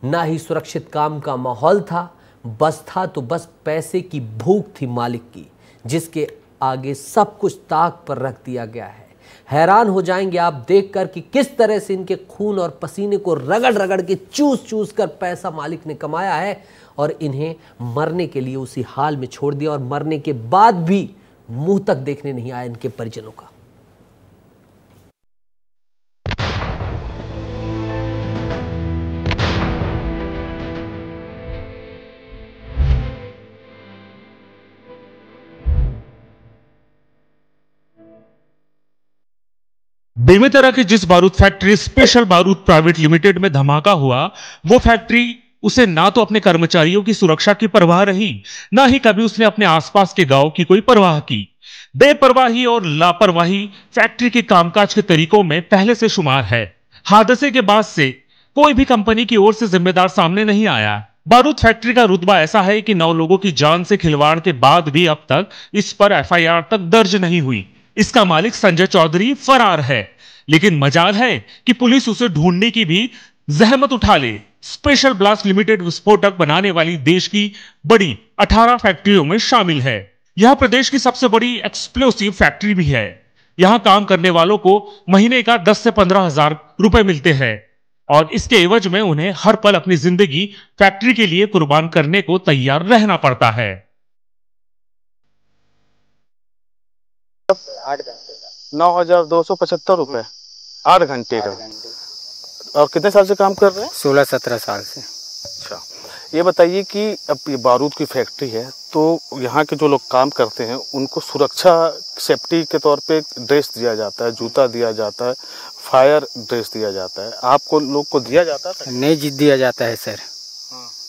ना ही सुरक्षित काम का माहौल था। बस था तो बस पैसे की भूख थी मालिक की, जिसके आगे सब कुछ ताक पर रख दिया गया है। हैरान हो जाएंगे आप देखकर कि किस तरह से इनके खून और पसीने को रगड़ रगड़ के चूस चूस कर पैसा मालिक ने कमाया है और इन्हें मरने के लिए उसी हाल में छोड़ दिया। और मरने के बाद भी मुंह तक देखने नहीं आया इनके परिजनों का। बेमेतरा के जिस बारूद फैक्ट्री स्पेशल बारूद प्राइवेट लिमिटेड में धमाका हुआ, वो फैक्ट्री उसे ना तो अपने कर्मचारियों की सुरक्षा की परवाह रही, ना ही कभी उसने अपने आसपास के गांव की कोई परवाह की। बेपरवाही और लापरवाही फैक्ट्री के कामकाज के तरीकों में पहले से शुमार है। हादसे के बाद से कोई भी कंपनी की ओर से जिम्मेदार सामने नहीं आया। बारूद फैक्ट्री का रुतबा ऐसा है कि 9 लोगों की जान से खिलवाड़ के बाद भी अब तक इस पर FIR तक दर्ज नहीं हुई। इसका मालिक संजय चौधरी फरार है, लेकिन मजाल है कि पुलिस उसे ढूंढने की भी जहमत उठा ले। स्पेशल ब्लास्ट लिमिटेड विस्फोटक बनाने वाली देश की बड़ी 18 फैक्ट्रियों में शामिल है। यह प्रदेश की सबसे बड़ी एक्सप्लोसिव फैक्ट्री भी है। यहां काम करने वालों को महीने का 10 से 15 हजार रुपए मिलते हैं और इसके एवज में उन्हें हर पल अपनी जिंदगी फैक्ट्री के लिए कुर्बान करने को तैयार रहना पड़ता है। 9,275 रुपए 8 घंटे का। और कितने साल से काम कर रहे हैं? 16-17 साल से। अच्छा, ये बताइए कि अब ये बारूद की फैक्ट्री है तो यहाँ के जो लोग काम करते हैं उनको सुरक्षा सेफ्टी के तौर पे ड्रेस दिया जाता है, जूता दिया जाता है, फायर ड्रेस दिया जाता है, आपको लोग को दिया जाता है? नहीं दिया जाता है सर।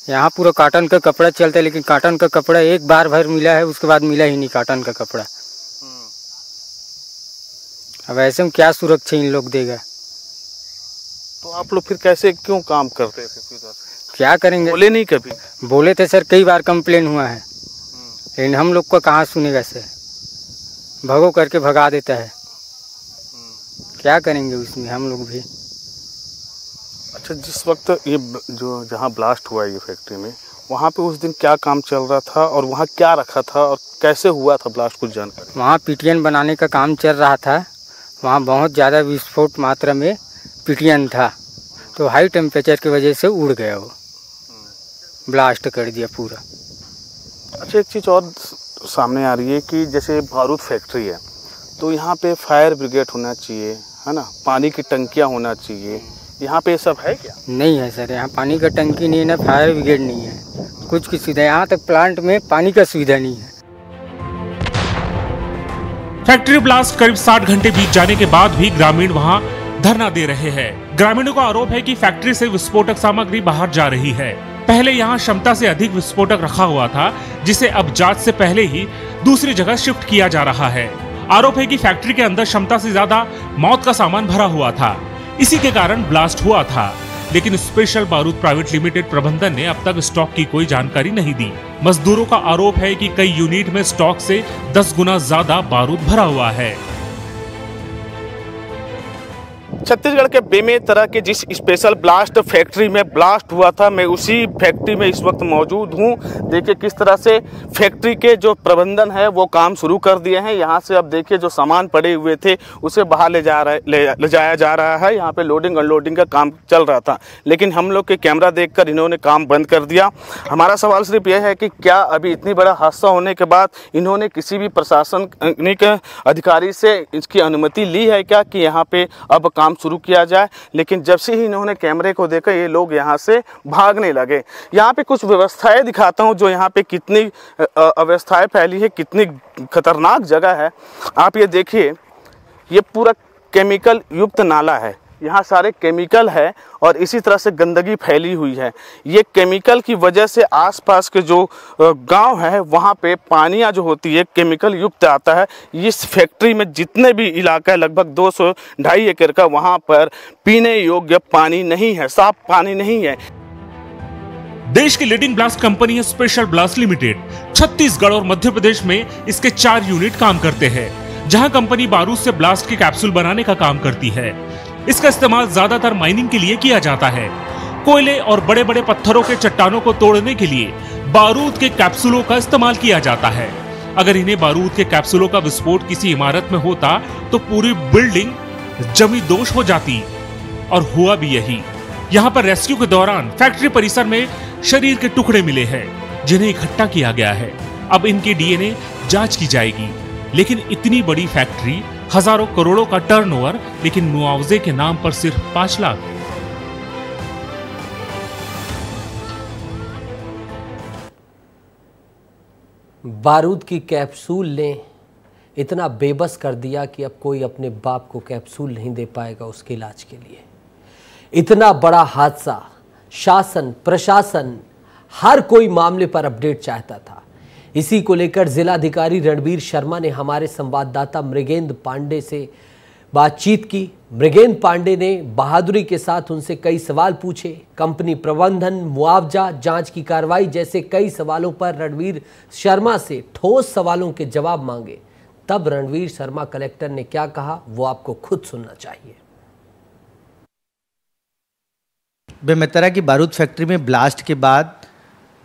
यहाँ पूरा कॉटन का कपड़ा चलता है, लेकिन कॉटन का कपड़ा एक बार भर मिला है, उसके बाद मिला ही नहीं कॉटन का कपड़ा। अब ऐसे में क्या सुरक्षा इन लोग देगा? तो आप लोग फिर कैसे क्यों काम करते थे? क्या करेंगे, बोले नहीं कभी? बोले थे सर, कई बार कंप्लेन हुआ है, लेकिन हम लोग को कहाँ सुनेगा सर, भगो करके भगा देता है। क्या करेंगे उसमें हम लोग भी। अच्छा, जिस वक्त ये जो जहाँ ब्लास्ट हुआ ये फैक्ट्री में, वहाँ पे उस दिन क्या काम चल रहा था और वहाँ क्या रखा था और कैसे हुआ था ब्लास्ट, कुछ जानकारी? वहाँ पीटीएन बनाने का काम चल रहा था। वहाँ बहुत ज़्यादा विस्फोट मात्रा में पीटीएन था, तो हाई टेम्परेचर की वजह से उड़ गया, वो ब्लास्ट कर दिया पूरा। अच्छा, एक चीज़ और सामने आ रही है कि जैसे बारूद फैक्ट्री है तो यहाँ पे फायर ब्रिगेड होना चाहिए, है ना, पानी की टंकियाँ होना चाहिए, यहाँ पे ये सब है क्या? नहीं है सर, यहाँ पानी का टंकी नहीं है, ना फायर ब्रिगेड नहीं है, कुछ की सुविधा, यहाँ तक प्लांट में पानी का सुविधा नहीं है। फैक्ट्री ब्लास्ट करीब 60 घंटे बीत जाने के बाद भी ग्रामीण वहां धरना दे रहे हैं। ग्रामीणों का आरोप है कि फैक्ट्री से विस्फोटक सामग्री बाहर जा रही है। पहले यहां क्षमता से अधिक विस्फोटक रखा हुआ था, जिसे अब जांच से पहले ही दूसरी जगह शिफ्ट किया जा रहा है। आरोप है कि फैक्ट्री के अंदर क्षमता से ज्यादा मौत का सामान भरा हुआ था, इसी के कारण ब्लास्ट हुआ था। लेकिन स्पेशल बारूद प्राइवेट लिमिटेड प्रबंधन ने अब तक स्टॉक की कोई जानकारी नहीं दी। मजदूरों का आरोप है कि कई यूनिट में स्टॉक से 10 गुना ज्यादा बारूद भरा हुआ है। छत्तीसगढ़ के बेमेतरा के जिस स्पेशल ब्लास्ट फैक्ट्री में ब्लास्ट हुआ था, मैं उसी फैक्ट्री में इस वक्त मौजूद हूं। देखिए किस तरह से फैक्ट्री के जो प्रबंधन है वो काम शुरू कर दिए हैं। यहां से अब देखिए जो सामान पड़े हुए थे उसे बाहर ले जाया जा रहा है। यहां पे लोडिंग अनलोडिंग का काम चल रहा था, लेकिन हम लोग के कैमरा देखकर इन्होंने काम बंद कर दिया। हमारा सवाल सिर्फ यह है कि क्या अभी इतनी बड़ा हादसा होने के बाद इन्होंने किसी भी प्रशासनिक अधिकारी से इसकी अनुमति ली है क्या कि यहाँ पे अब काम शुरू किया जाए? लेकिन जब से ही इन्होंने कैमरे को देखा ये लोग यहाँ से भागने लगे। यहाँ पे कुछ व्यवस्थाएं दिखाता हूँ, जो यहाँ पे कितनी अव्यवस्थाएं फैली है, कितनी खतरनाक जगह है। आप ये देखिए, ये पूरा केमिकल युक्त नाला है, यहाँ सारे केमिकल है और इसी तरह से गंदगी फैली हुई है। ये केमिकल की वजह से आसपास के जो गांव है वहाँ पे पानियाँ जो होती है केमिकल युक्त आता है। इस फैक्ट्री में जितने भी इलाका है लगभग 200-2.5 एकड़ का, वहाँ पर पीने योग्य पानी नहीं है, साफ पानी नहीं है। देश की लीडिंग ब्लास्ट कंपनी है स्पेशल ब्लास्ट लिमिटेड। छत्तीसगढ़ और मध्य प्रदेश में इसके 4 यूनिट काम करते हैं, जहां कंपनी बारूद से ब्लास्ट के कैप्सूल बनाने का काम करती है। इसका इस्तेमाल ज्यादातर माइनिंग के लिए किया जाता है। कोयले और बड़े बड़े पत्थरों के चट्टानों को तोड़ने के लिए बारूद के कैप्सूलों का इस्तेमाल किया जाता है। अगर इन्हें बारूद के कैप्सूलों का विस्फोट किसी इमारत में होता तो पूरी बिल्डिंग जमी दोष हो जाती, और हुआ भी यही। यहाँ पर रेस्क्यू के दौरान फैक्ट्री परिसर में शरीर के टुकड़े मिले हैं, जिन्हें इकट्ठा किया गया है। अब इनकी डीएनए जांच की जाएगी। लेकिन इतनी बड़ी फैक्ट्री, हजारों करोड़ों का टर्नओवर, लेकिन मुआवजे के नाम पर सिर्फ 5 लाख। बारूद की कैप्सूल ने इतना बेबस कर दिया कि अब कोई अपने बाप को कैप्सूल नहीं दे पाएगा उसके इलाज के लिए। इतना बड़ा हादसा, शासन प्रशासन हर कोई मामले पर अपडेट चाहता था। इसी को लेकर जिलाधिकारी रणबीर शर्मा ने हमारे संवाददाता मृगेंद्र पांडे से बातचीत की। मृगेंद्र पांडे ने बहादुरी के साथ उनसे कई सवाल पूछे। कंपनी प्रबंधन, मुआवजा, जांच की कार्रवाई जैसे कई सवालों पर रणबीर शर्मा से ठोस सवालों के जवाब मांगे। तब रणबीर शर्मा कलेक्टर ने क्या कहा वो आपको खुद सुनना चाहिए। बेमेतरा की बारूद फैक्ट्री में ब्लास्ट के बाद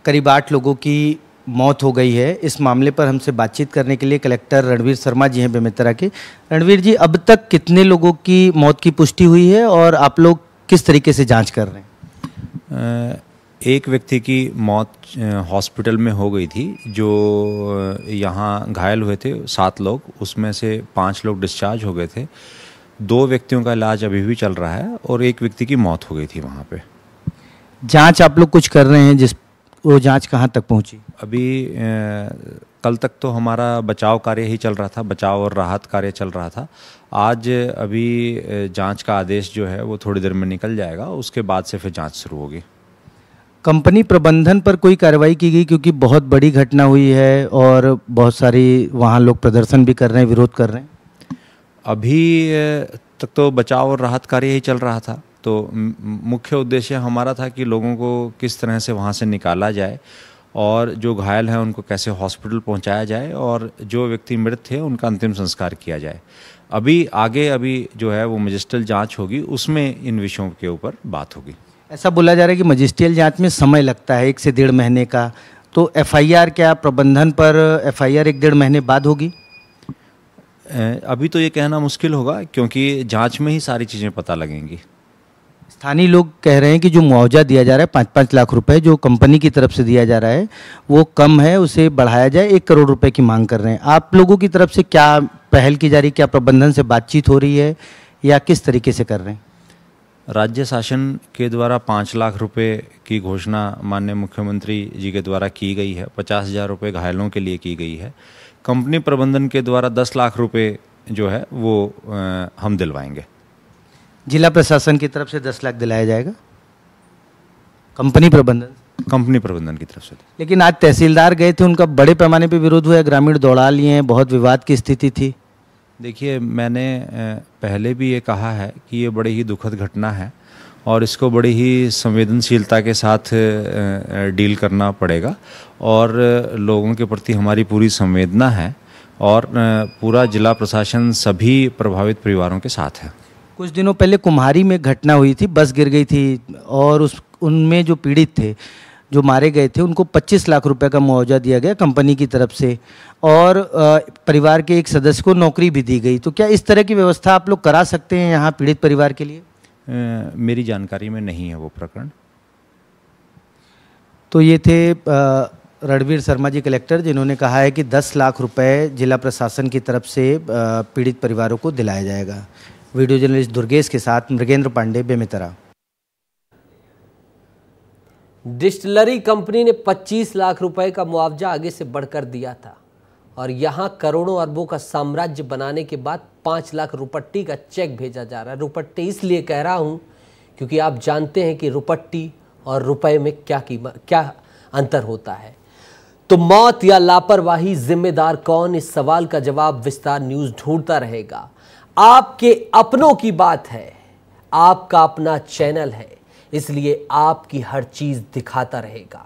करीब 8 लोगों की मौत हो गई है। इस मामले पर हमसे बातचीत करने के लिए कलेक्टर रणबीर शर्मा जी हैं बेमेतरा के। रणबीर जी, अब तक कितने लोगों की मौत की पुष्टि हुई है और आप लोग किस तरीके से जांच कर रहे हैं? एक व्यक्ति की मौत हॉस्पिटल में हो गई थी, जो यहाँ घायल हुए थे 7 लोग, उसमें से 5 लोग डिस्चार्ज हो गए थे। 2 व्यक्तियों का इलाज अभी भी चल रहा है और एक व्यक्ति की मौत हो गई थी वहाँ पे। जांच आप लोग कुछ कर रहे हैं, वो जांच कहाँ तक पहुँची? अभी कल तक तो हमारा बचाव कार्य ही चल रहा था, बचाव और राहत कार्य चल रहा था। आज अभी जांच का आदेश जो है वो थोड़ी देर में निकल जाएगा, उसके बाद से फिर जांच शुरू होगी। कंपनी प्रबंधन पर कोई कार्रवाई की गई, क्योंकि बहुत बड़ी घटना हुई है और बहुत सारी वहाँ लोग प्रदर्शन भी कर रहे हैं, विरोध कर रहे हैं? अभी तक तो बचाव और राहत कार्य ही चल रहा था, तो मुख्य उद्देश्य हमारा था कि लोगों को किस तरह से वहाँ से निकाला जाए और जो घायल हैं उनको कैसे हॉस्पिटल पहुँचाया जाए और जो व्यक्ति मृत थे उनका अंतिम संस्कार किया जाए। अभी जो है वो मजिस्ट्रियल जांच होगी, उसमें इन विषयों के ऊपर बात होगी। ऐसा बोला जा रहा है कि मजिस्ट्रियल जांच में समय लगता है 1 से 1.5 महीने का, तो एफआईआर क्या प्रबंधन पर एफआईआर 1-1.5 महीने बाद होगी? अभी तो ये कहना मुश्किल होगा क्योंकि जांच में ही सारी चीज़ें पता लगेंगी। स्थानीय लोग कह रहे हैं कि जो मुआवजा दिया जा रहा है 5-5 लाख रुपए जो कंपनी की तरफ से दिया जा रहा है वो कम है, उसे बढ़ाया जाए, 1 करोड़ रुपए की मांग कर रहे हैं। आप लोगों की तरफ से क्या पहल की जा रही है, क्या प्रबंधन से बातचीत हो रही है या किस तरीके से कर रहे हैं? राज्य शासन के द्वारा 5 लाख रुपए की घोषणा माननीय मुख्यमंत्री जी के द्वारा की गई है, 50,000 रुपये घायलों के लिए की गई है। कंपनी प्रबंधन के द्वारा 10 लाख रुपए जो है वो हम दिलवाएंगे। जिला प्रशासन की तरफ से 10 लाख दिलाया जाएगा, कंपनी प्रबंधन की तरफ से। लेकिन आज तहसीलदार गए थे, उनका बड़े पैमाने पे विरोध हुआ, ग्रामीण दौड़ा लिए हैं, बहुत विवाद की स्थिति थी। देखिए, मैंने पहले भी ये कहा है कि ये बड़ी ही दुखद घटना है और इसको बड़ी ही संवेदनशीलता के साथ डील करना पड़ेगा और लोगों के प्रति हमारी पूरी संवेदना है और पूरा जिला प्रशासन सभी प्रभावित परिवारों के साथ है। कुछ दिनों पहले कुम्हारी में घटना हुई थी, बस गिर गई थी और उनमें जो पीड़ित थे, जो मारे गए थे, उनको 25 लाख रुपए का मुआवजा दिया गया कंपनी की तरफ से और परिवार के एक सदस्य को नौकरी भी दी गई। तो क्या इस तरह की व्यवस्था आप लोग करा सकते हैं यहाँ पीड़ित परिवार के लिए? मेरी जानकारी में नहीं है वो प्रकरण। तो ये थे रणवीर शर्मा जी, कलेक्टर, जिन्होंने कहा है कि 10 लाख रुपए जिला प्रशासन की तरफ से पीड़ित परिवारों को दिलाया जाएगा। वीडियो जर्नलिस्ट दुर्गेश के साथ मृगेंद्र पांडे, बेमेतरा। डिस्टिलरी कंपनी ने 25 लाख रुपए का मुआवजा आगे से बढ़कर दिया था और यहां करोड़ों अरबों का साम्राज्य बनाने के बाद 5 लाख रुपट्टी का चेक भेजा जा रहा है। रुपट्टी इसलिए कह रहा हूं क्योंकि आप जानते हैं कि रुपट्टी और रुपए में क्या अंतर होता है। तो मौत या लापरवाही, जिम्मेदार कौन? इस सवाल का जवाब विस्तार न्यूज ढूंढता रहेगा। आपके अपनों की बात है, आपका अपना चैनल है, इसलिए आपकी हर चीज दिखाता रहेगा।